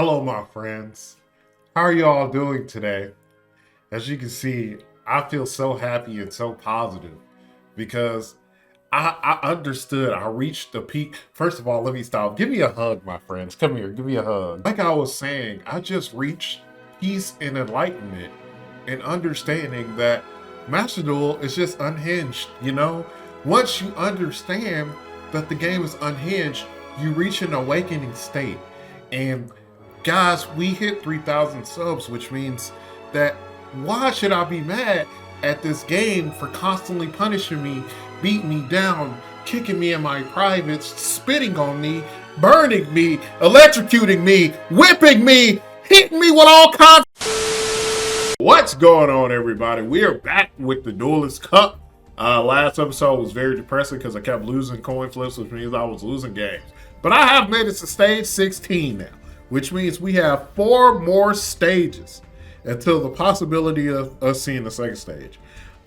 Hello, my friends. How are you all doing today? As you can see, I feel so happy and so positive because I understood. I reached the peak. First of all, let me stop. Give me a hug, my friends. Come here. Give me a hug. Like I was saying, I just reached peace and enlightenment and understanding that Master Duel is just unhinged, you know? Once you understand that the game is unhinged, you reach an awakening state. And guys, we hit 3,000 subs, which means that why should I be mad at this game for constantly punishing me, beating me down, kicking me in my privates, spitting on me, burning me, electrocuting me, whipping me, hitting me with all kinds. What's going on, everybody? We are back with the Duelist Cup. Last episode was very depressing because I kept losing coin flips, which means I was losing games. But I have made it to stage 16 now, which means we have 4 more stages until the possibility of us seeing the second stage.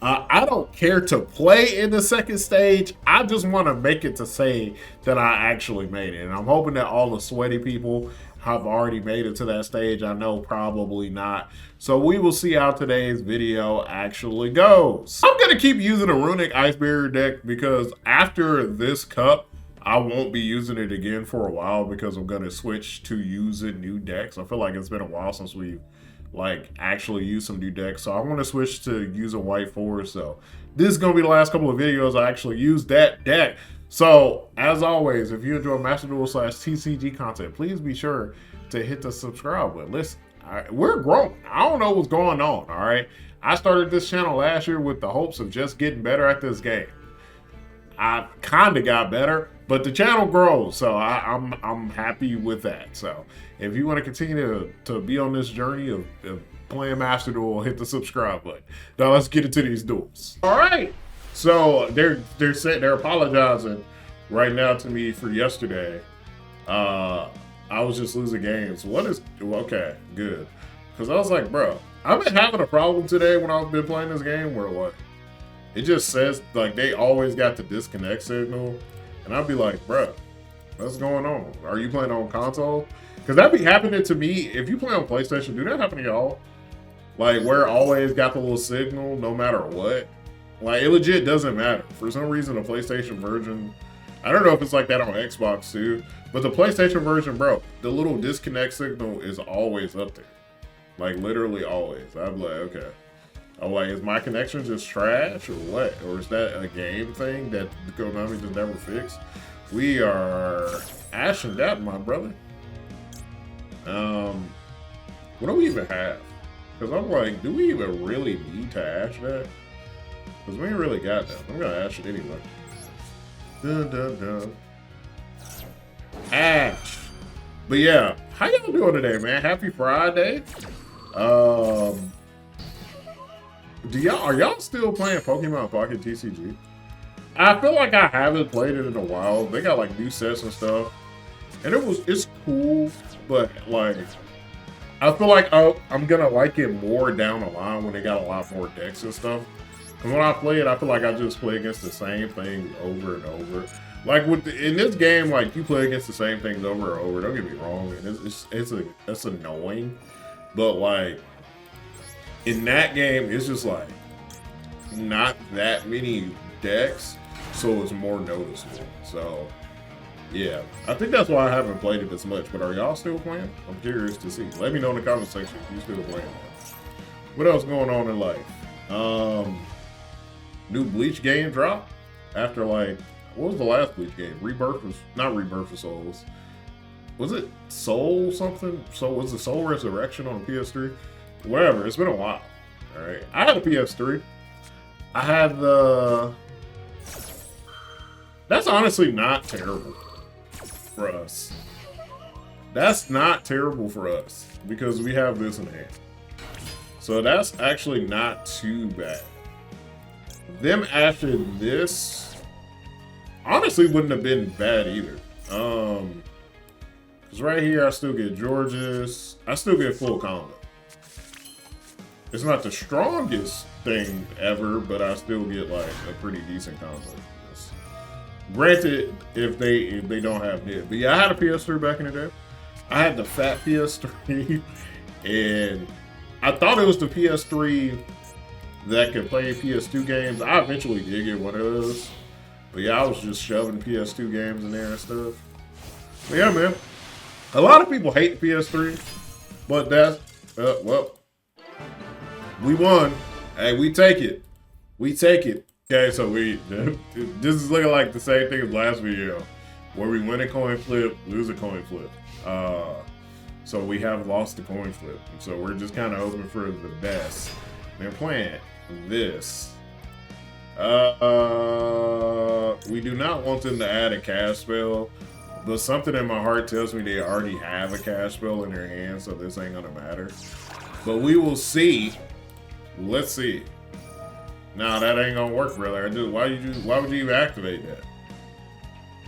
I don't care to play in the second stage. I just want to make it to say that I actually made it. And I'm hoping that all the sweaty people have already made it to that stage. I know probably not. So we will see how today's video actually goes. I'm going to keep using a Runic Ice Barrier deck because after this cup, I won't be using it again for a while because I'm going to switch to using new decks. I feel like it's been a while since we've actually used some new decks. So I want to switch to using White Forest. So this is going to be the last couple of videos I actually use that deck. So as always, if you enjoy Master Duel / TCG content, please be sure to hit the subscribe button. Listen, we're growing. I don't know what's going on, all right? I started this channel last year with the hopes of just getting better at this game. I kind of got better, but the channel grows, so I'm happy with that. So if you want to continue to be on this journey of playing Master Duel, hit the subscribe button. Now let's get into these duels. All right, so they're apologizing right now to me for yesterday. I was just losing games. Okay, good, because I was like, bro, I've been having a problem today when I've been playing this game where it just says like they always got the disconnect signal, and I'd be like, bro, what's going on? Are you playing on console? Because that be happening to me. If you play on PlayStation, do that happen to y'all? Like where it always got the little signal no matter what? Like it legit doesn't matter. For some reason, the PlayStation version, I don't know if it's like that on Xbox too, but the PlayStation version, bro, the little disconnect signal is always up there. Like literally always. I'm like, okay. I'm like, is my connection just trash or what? Or is that a game thing that Konami just never fixed? We are ashing that, my brother. What do we even have? Because I'm like, do we even really need to ash that? Because we ain't really got that. I'm going to ash it anyway. Dun, dun, dun. Ash. But yeah, how y'all doing today, man? Happy Friday. Are y'all still playing Pokemon Pocket TCG? I feel like I haven't played it in a while. They got like new sets and stuff, and it's cool, but like I feel like I'm gonna like it more down the line when they got a lot more decks and stuff. And when I play it, I feel like I just play against the same things over and over. Like in this game, like you play against the same things over and over. Don't get me wrong, and it's annoying, but like. In that game, it's just like not that many decks, so it's more noticeable. So, yeah, I think that's why I haven't played it as much. But are y'all still playing? I'm curious to see. Let me know in the comment section if you still playing. What else going on in life? New Bleach game drop after like what was the last Bleach game? Not Rebirth of Souls. Was it Soul something? So was it Soul Resurrection on the PS3? Whatever, it's been a while. Alright. I had a PS3. I had the. That's honestly not terrible for us. That's not terrible for us because we have this in hand. So that's actually not too bad. Them after this honestly wouldn't have been bad either. Because right here I still get Georges. I still get full combo. It's not the strongest thing ever, but I still get like a pretty decent combo. Granted, if they don't have nib. But yeah, I had a PS3 back in the day. I had the fat PS3, and I thought it was the PS3 that could play PS2 games. I eventually did get one of those. But yeah, I was just shoving PS2 games in there and stuff. But yeah, man. A lot of people hate the PS3, but that's, well, we won. Hey, we take it. We take it. Okay, so this is looking like the same thing as last video, where we win a coin flip, lose a coin flip. So we have lost the coin flip. So we're just kind of hoping for the best. They're playing this. We do not want them to add a cast spell, but something in my heart tells me they already have a cast spell in their hand, so this ain't gonna matter. But we will see. Let's see. Nah, that ain't gonna work, brother. Why would you even activate that?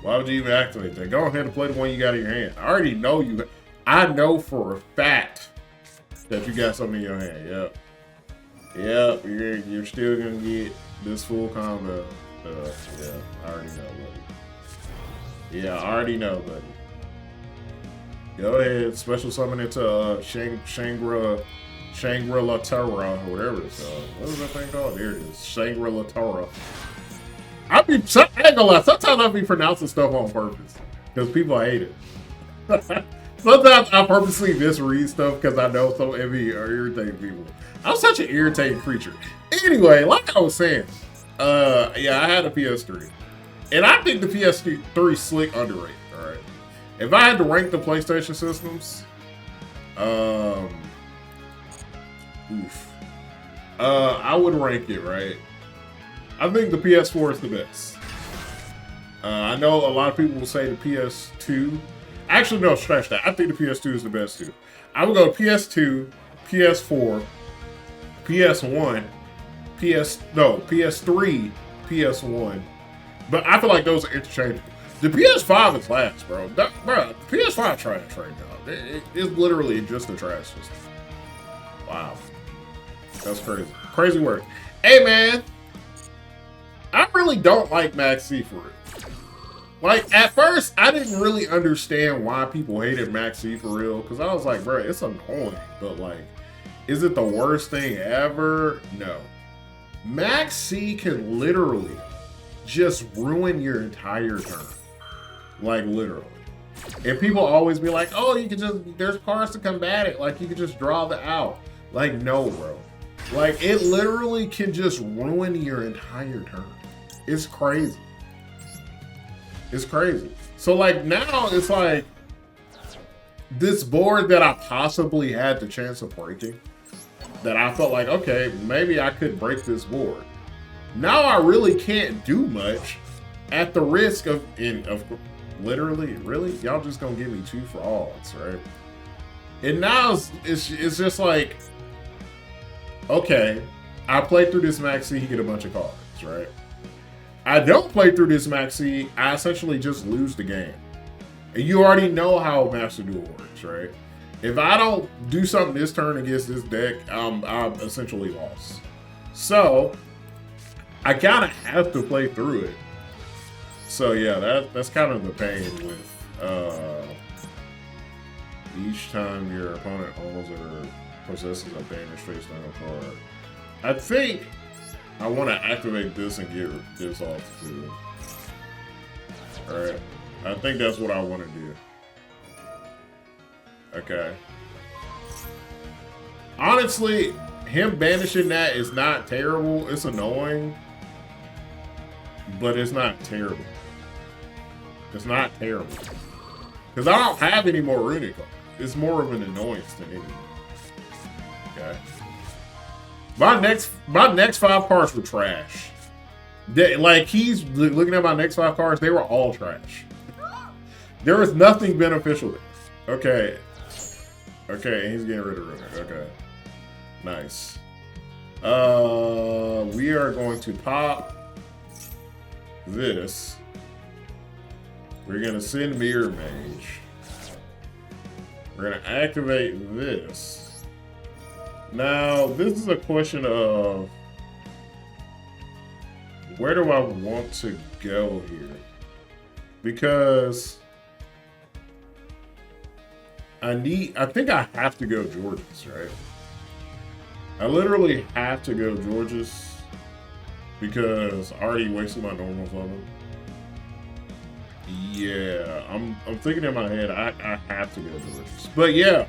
Why would you even activate that? Go ahead and play the one you got in your hand. I already know you. I know for a fact that you got something in your hand. Yep. Yep. You're still gonna get this full combo. Yeah, I already know, buddy. Yeah, I already know, buddy. Go ahead, special summon it to Shangri-La Terra, or whatever it's called. What is that thing called? There it is. Shangri-La Terra. I ain't gonna lie, sometimes I be pronouncing stuff on purpose because people hate it. Sometimes I purposely misread stuff because I know so heavy or irritating people. I'm such an irritating creature. Anyway, like I was saying, yeah, I had a PS3. And I think the PS3 slick underrated, alright? If I had to rank the PlayStation systems, I would rank it, right? I think the PS4 is the best. I know a lot of people will say the PS2. Actually, no, scratch that. I think the PS2 is the best too. I would go PS2, PS4, PS1, PS3, PS1. But I feel like those are interchangeable. The PS5 is last, bro. The PS5 trash right now. It's literally just a trash system. Wow. That's crazy. Crazy work. Hey, man. I really don't like Maxx C for it. Like, at first, I didn't really understand why people hated Maxx C for real. Because I was like, bro, it's annoying. But, like, is it the worst thing ever? No. Maxx C can literally just ruin your entire turn. Like, literally. And people always be like, oh, you can just, there's cards to combat it. Like, you can just draw the out. Like, no, bro. Like, it literally can just ruin your entire turn. It's crazy. It's crazy. So, like, now it's like this board that I possibly had the chance of breaking, that I felt like, okay, maybe I could break this board. Now I really can't do much at the risk of literally, really? Y'all just gonna give me 2 for odds, right? And now it's just like, okay, I played through this Maxx C, he get a bunch of cards, right? I don't play through this Maxx C, I essentially just lose the game. And you already know how Master Duel works, right? If I don't do something this turn against this deck, I'm essentially lost. So, I kind of have to play through it. So yeah, that's kind of the pain with each time your opponent owns or possesses a banished face down card. I think I want to activate this and get this off too. Alright, I think that's what I want to do. Okay. Honestly, him banishing that is not terrible. It's annoying, but it's not terrible. It's not terrible. Because I don't have any more runic cards. It's more of an annoyance than anything. Okay. My next 5 cards were trash. Like, he's looking at my next 5 cards, they were all trash. There was nothing beneficial there. Okay. Okay, and he's getting rid of runic. Okay. Nice. We are going to pop this. We're gonna send Mirror Mage. We're gonna activate this. Now, this is a question of where do I want to go here? Because I think I have to go Georges, right? I literally have to go Georges because I already wasted my normals on them. Yeah, I'm thinking in my head I have to go Georges. But yeah.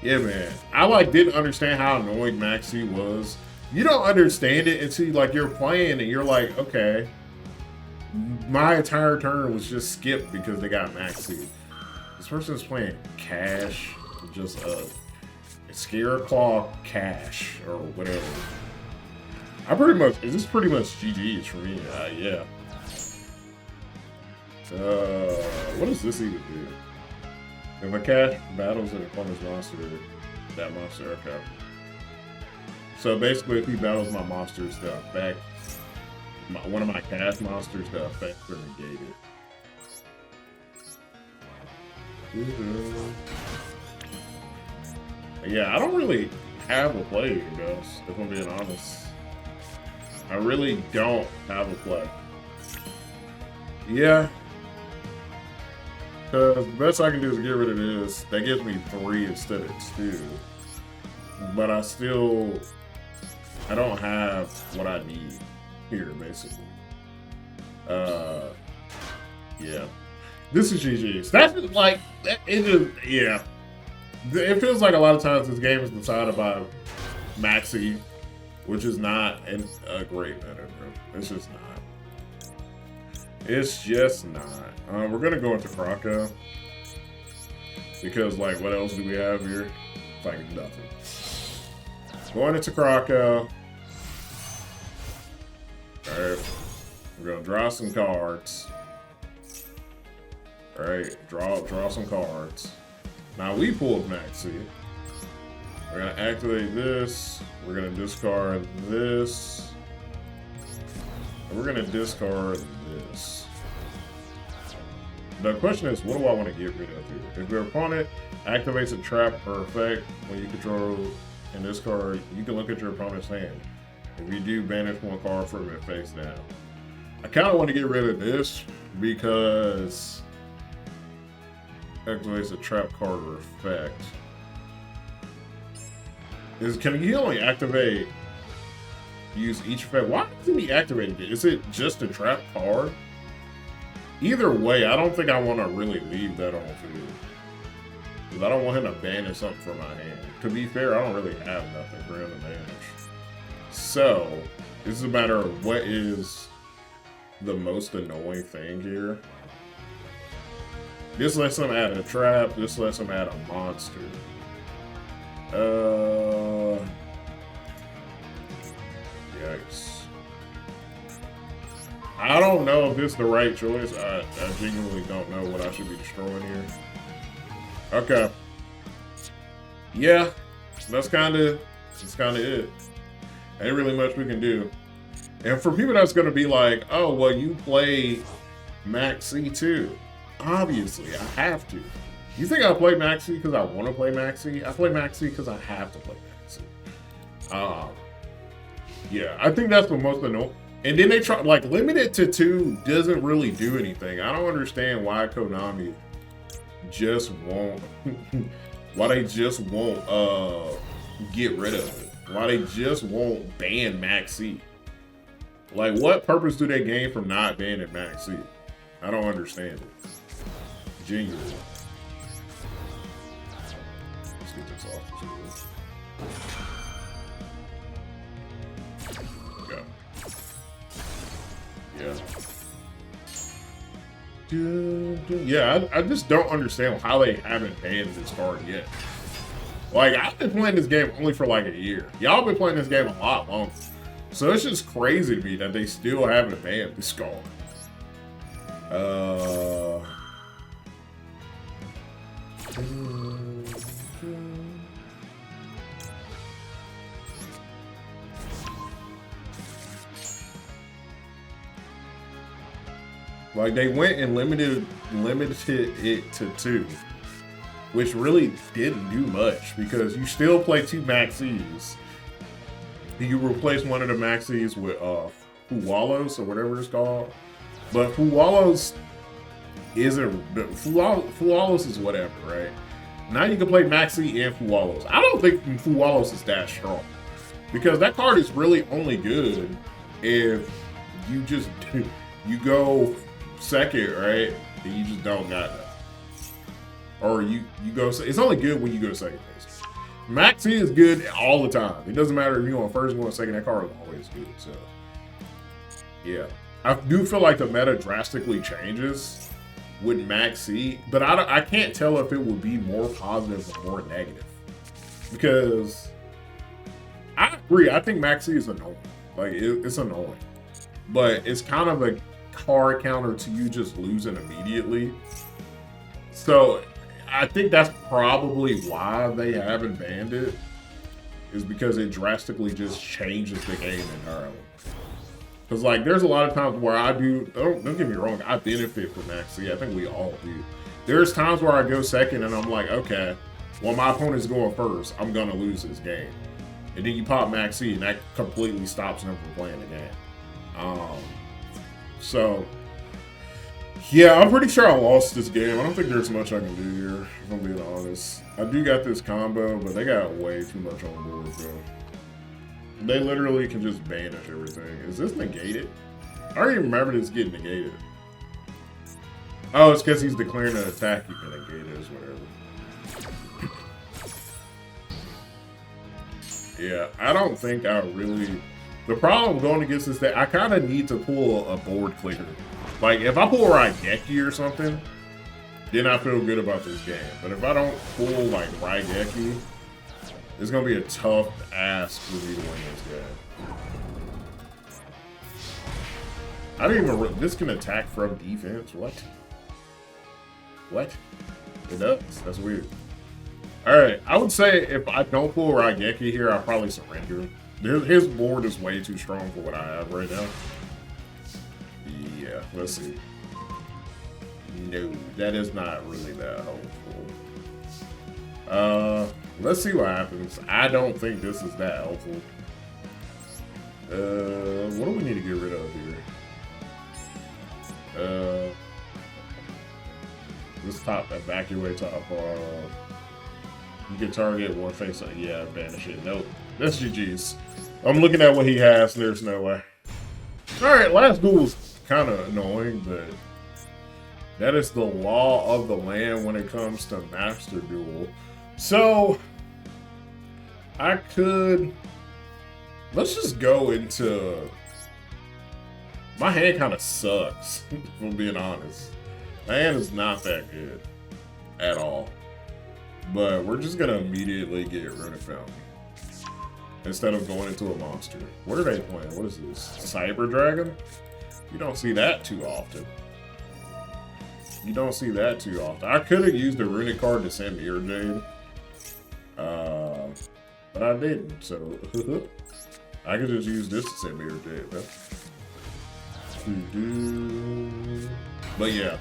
Yeah, man. I like didn't understand how annoying Maxx C was. You don't understand it until like you're playing and you're like, okay. My entire turn was just skipped because they got Maxx C. This person's playing Cash, just Scare Claw Cash or whatever. I pretty much, this is pretty much GG's for me. Yeah. What does this even do? If a Cash battles an opponent's monster, that monster, okay. So basically, if he battles my monsters, the effect, one of my Cash monsters, the effects are negated. Yeah, I don't really have a play here, guys, if I'm being honest. I really don't have a play. Yeah. Because the best I can do is get rid of this. That gives me 3 instead of 2. But I don't have what I need here, basically. Yeah. This is GG's. That's like, yeah. It feels like a lot of times this game is decided by Maxx C, which is not a great meta, bro. It's just not. It's just not. We're gonna go into Croco because, like, what else do we have here? Like nothing. Going into Croco. All right, we're gonna draw some cards. All right, draw some cards. Now we pulled Maxx C. We're gonna activate this. We're gonna discard this. And we're gonna discard this. The question is, what do I want to get rid of here? If your opponent activates a trap or effect when you control in this card, you can look at your opponent's hand. If you do, banish 1 card from it face down. I kind of want to get rid of this because activates a trap card or effect. Can he only activate, use each effect? Why isn't he activating it? Is it just a trap card? Either way, I don't think I want to really leave that on field. Because I don't want him to banish something from my hand. To be fair, I don't really have nothing for him to banish. So, this is a matter of what is the most annoying thing here. This lets him add a trap. This lets him add a monster. Yikes. I don't know if this is the right choice. I genuinely don't know what I should be destroying here. Okay. Yeah, that's kind of it. Ain't really much we can do. And for people that's gonna be like, oh, well, you play Maxx C too. Obviously, I have to. You think I play Maxx C because I want to play Maxx C? I play Maxx C because I have to play Maxx C. Yeah, I think that's the most annoying. And then they try, like, limited to 2 doesn't really do anything. I don't understand why Konami just won't, why they just won't get rid of it. Why they just won't ban Maxx C. Like, what purpose do they gain from not banning Maxx C? I don't understand it. Genuinely. Let's get this off. Go. Yeah, I just don't understand how they haven't banned this card yet. Like, I've been playing this game only for like a year. Y'all been playing this game a lot longer. So it's just crazy to me that they still haven't banned this card. Like, they went and limited it to 2, which really didn't do much because you still play 2 Maxx Cs. You replace one of the Maxx Cs with Fuwalos or whatever it's called, but Fuwalos isn't. Fuwalos is whatever, right? Now you can play Maxx C and Fuwalos. I don't think Fuwalos is that strong because that card is really only good if you just you go second, right? And you just don't got that. Or you go, it's only good when you go second base. Maxx C is good all the time. It doesn't matter if you're on first, going second, that card is always good. So, yeah. I do feel like the meta drastically changes with Maxx C, but I can't tell if it would be more positive or more negative. Because I agree, I think Maxx C is annoying. Like, it's annoying. But it's kind of a card counter to you just losing immediately. So, I think that's probably why they haven't banned it, is because it drastically just changes the game entirely. Because, like, there's a lot of times where I do, don't get me wrong, I benefit from Maxx C. I think we all do. There's times where I go second and I'm like, okay, well, my opponent's going first, I'm going to lose this game. And then you pop Maxx C and that completely stops them from playing the game. So, yeah, I'm pretty sure I lost this game. I don't think there's much I can do here, if I'm being honest. I do got this combo, but they got way too much on board, bro. They literally can just banish everything. Is this negated? I don't even remember this getting negated. Oh, it's because he's declaring an attack. You can negate it, whatever. Yeah, I don't think I really... The problem going against this that I kind of need to pull a board clicker. Like, if I pull Raigeki or something, then I feel good about this game. But if I don't pull, like, Raigeki, it's going to be a tough ask for me to win this game. I didn't even... This can attack from defense? What? What? It does. That's weird. Alright, I would say if I don't pull Raigeki here, I'll probably surrender. His board is way too strong for what I have right now. Yeah, let's see. No, that is not really that helpful. Let's see what happens. I don't think this is that helpful. What do we need to get rid of here? This top, evacuate top off. You can target one face. Yeah, banish it. Nope. That's GG's. I'm looking at what he has. There's no way. Alright, last duel was kind of annoying, but that is the law of the land when it comes to Master Duel. So, I could... Let's just go into... My hand kind of sucks, if I'm being honest. My hand is not that good at all. But we're just going to immediately get rid of him instead of going into a monster. What are they playing? What is this? Cyber Dragon? You don't see that too often. You don't see that too often. I could have used the runic card to send Mirror Jade. But I didn't, so I could just use this to send Mirror Jade. But yeah.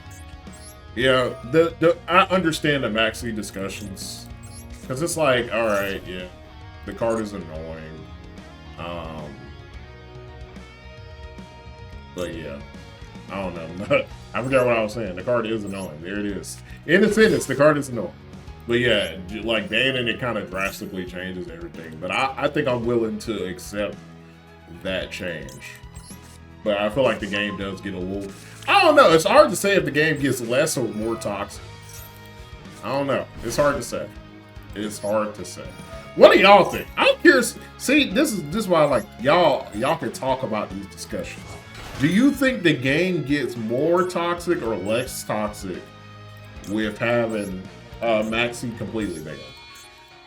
Yeah, I understand the Maxx C discussions. Because it's like, alright, yeah, the card is annoying. But yeah, I don't know. I forgot what I was saying. The card is annoying. There it is. In a sentence, the card is annoying. But yeah, like banning it kind of drastically changes everything. But I think I'm willing to accept that change. But I feel like the game does get a little... I don't know. It's hard to say if the game gets less or more toxic. I don't know. It's hard to say. It's hard to say. What do y'all think? I'm curious. See, this is why I like y'all can talk about these discussions. Do you think the game gets more toxic or less toxic with having Maxx C completely banned?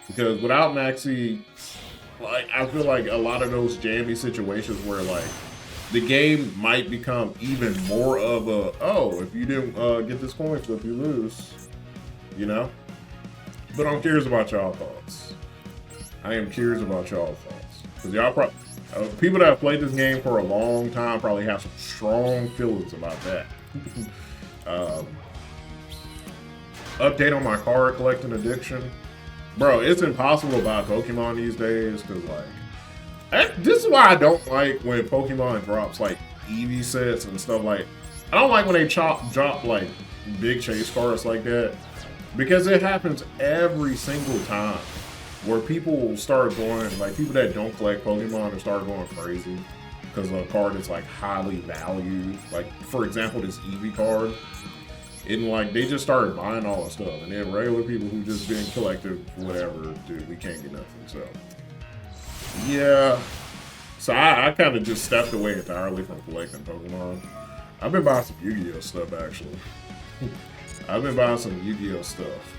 Because without Maxx C, like I feel like a lot of those jammy situations where like the game might become even more of a, oh, if you didn't get this coin flip, you lose, you know? But I'm curious about y'all thoughts. I am curious about y'all thoughts. Because y'all probably, people that have played this game for a long time probably have some strong feelings about that. Update on my card collecting addiction. Bro, it's impossible to buy Pokemon these days because like, this is why I don't like when Pokemon drops like Eevee sets and stuff like. I don't like when they drop like big chase cards like that. Because it happens every single time where people will start going, like people that don't collect Pokemon will start going crazy because a card is like highly valued. Like, for example, this Eevee card. And like they just started buying all the stuff. And then regular people who just been collective, whatever, dude, we can't get nothing. So, yeah. So I kind of just stepped away entirely from collecting Pokemon. I've been buying some Yu-Gi-Oh stuff, actually. I've been buying some Yu-Gi-Oh stuff.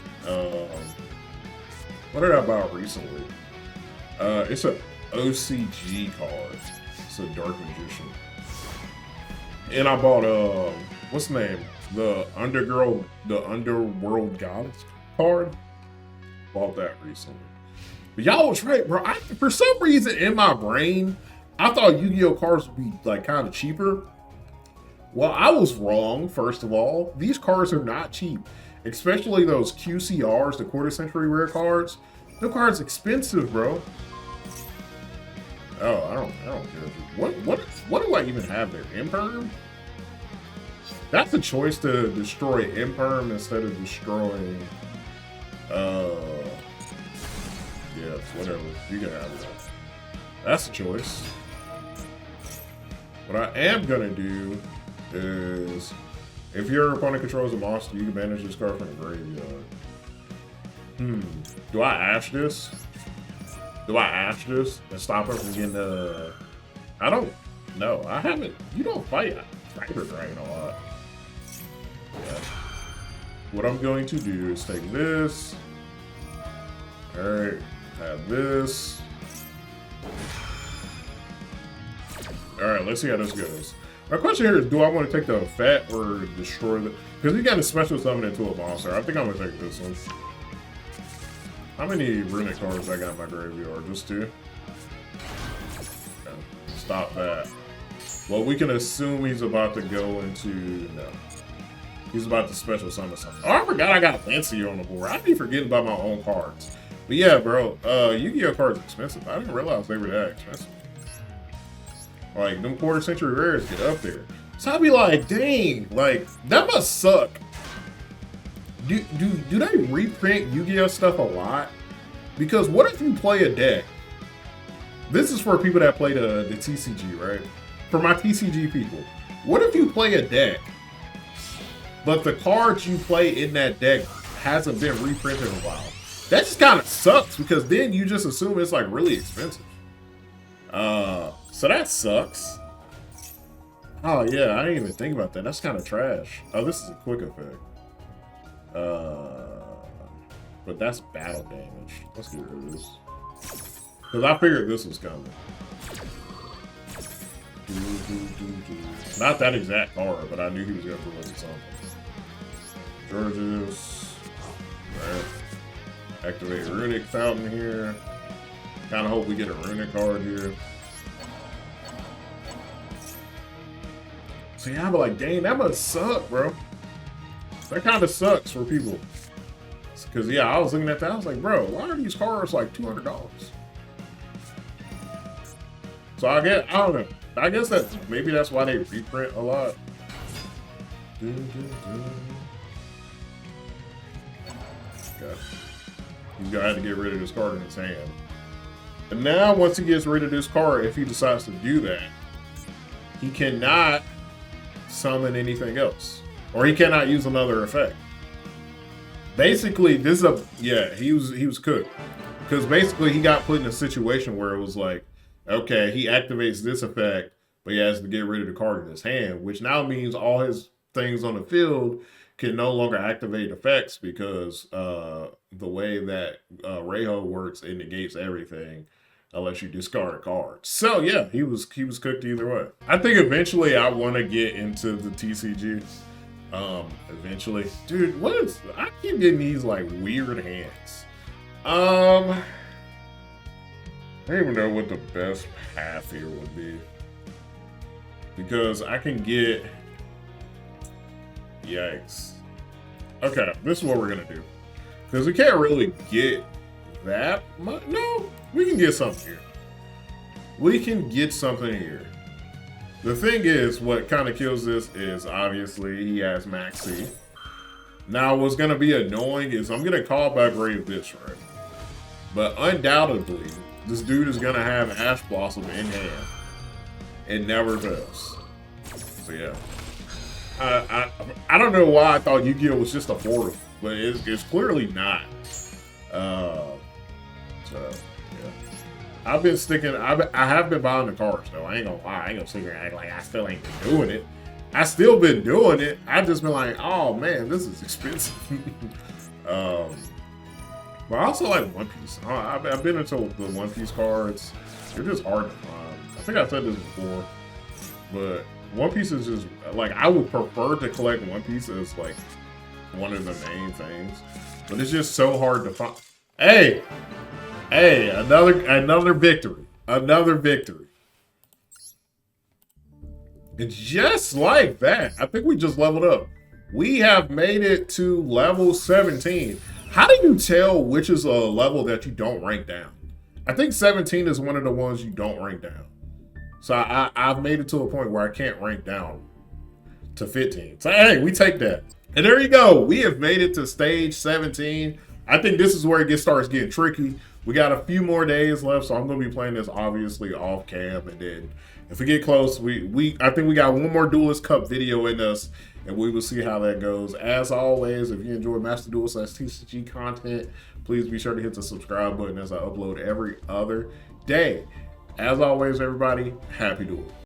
What did I buy recently? It's an OCG card. It's a Dark Magician. And I bought, what's the name? The Underworld Goddess card. Bought that recently. But y'all was right, bro. For some reason in my brain, I thought Yu-Gi-Oh cards would be like kind of cheaper. Well, I was wrong, first of all. These cards are not cheap. Especially those QCRs, the quarter century rare cards. The cards expensive, bro. Oh, I don't care. What do I even have there? Imperm? That's a choice to destroy Imperm instead of destroying yeah, whatever. You can have that. That's a choice. What I am gonna do is, if your opponent controls a monster, you can banish this card from the graveyard. Do I ash this? Do I ash this and stop her from getting I don't know. I haven't. You don't fight Hyper Dragon a lot. Yeah. What I'm going to do is take this. Alright. Have this. Alright, let's see how this goes. My question here is, do I want to take the effect or destroy the... Because we got a special summon into a monster. I think I'm going to take this one. How many runic cards I got in my graveyard? Just 2? Okay. Stop that. Well, we can assume he's about to go into... No. He's about to special summon something. Oh, I forgot I got Lancia on the board. I'd be forgetting about my own cards. But yeah, bro. Yu-Gi-Oh cards are expensive. I didn't realize they were that expensive. Like, them quarter century rares get up there. So I'd be like, dang, like, that must suck. Do they reprint Yu-Gi-Oh stuff a lot? Because what if you play a deck? This is for people that play the TCG, right? For my TCG people. What if you play a deck, but the cards you play in that deck hasn't been reprinted in a while? That just kind of sucks, because then you just assume it's like really expensive. So that sucks. Oh yeah, I didn't even think about that. That's kind of trash. Oh, this is a quick effect. But that's battle damage. Let's get rid of this. Because I figured this was coming. Not that exact card, but I knew he was going to put something. Georges. Right. Activate Runic Fountain here. Kind of hope we get a Runic card here. So yeah, I'm like, dang, that must suck, bro. That kind of sucks for people. Because yeah, I was looking at that, I was like, bro, why are these cards like $200? So I don't know. I guess that maybe that's why they reprint a lot. Okay. He's gonna have to get rid of this card in his hand. And now once he gets rid of this card, if he decides to do that, he cannot summon anything else. Or he cannot use another effect. Basically, this is a... Yeah, he was cooked. Because basically he got put in a situation where it was like, okay, he activates this effect, but he has to get rid of the card in his hand, which now means all his things on the field can no longer activate effects because the way that Reiho works, it negates everything unless you discard a card. So yeah, he was cooked either way. I think eventually I want to get into the TCG. Eventually. Dude, I keep getting these like weird hands. I don't even know what the best path here would be. Because I can get... Yikes. Okay, this is what we're gonna do. Because we can't really get that much. No, we can get something here. We can get something here. The thing is, what kind of kills this is obviously he has Maxx C. Now, what's going to be annoying is I'm going to call back Brave Bitch, right? But undoubtedly, this dude is going to have Ash Blossom in hand. It never fails. So, yeah. I don't know why I thought Yu-Gi-Oh! Was just a portal, but it's clearly not. So, yeah. I've been sticking, I have been buying the cards, though. I ain't gonna lie. I ain't gonna sit here and act like I still ain't been doing it. I still been doing it. I just been like, oh man, this is expensive. But I also like One Piece. I've been into the One Piece cards. They're just hard to find. I think I said this before, but One Piece is just like, I would prefer to collect One Piece as like one of the main things, but it's just so hard to find. Hey, another victory, another victory. And just like that, I think we just leveled up. We have made it to level 17. How do you tell which is a level that you don't rank down? I think 17 is one of the ones you don't rank down. So I've made it to a point where I can't rank down to 15. So hey, we take that. And there you go. We have made it to stage 17. I think this is where starts getting tricky. We got a few more days left, so I'm going to be playing this obviously off cam, and then if we get close, I think we got one more Duelist Cup video in us, and we will see how that goes. As always, if you enjoy Master Duel / TCG content, please be sure to hit the subscribe button as I upload every other day. As always, everybody, happy duel.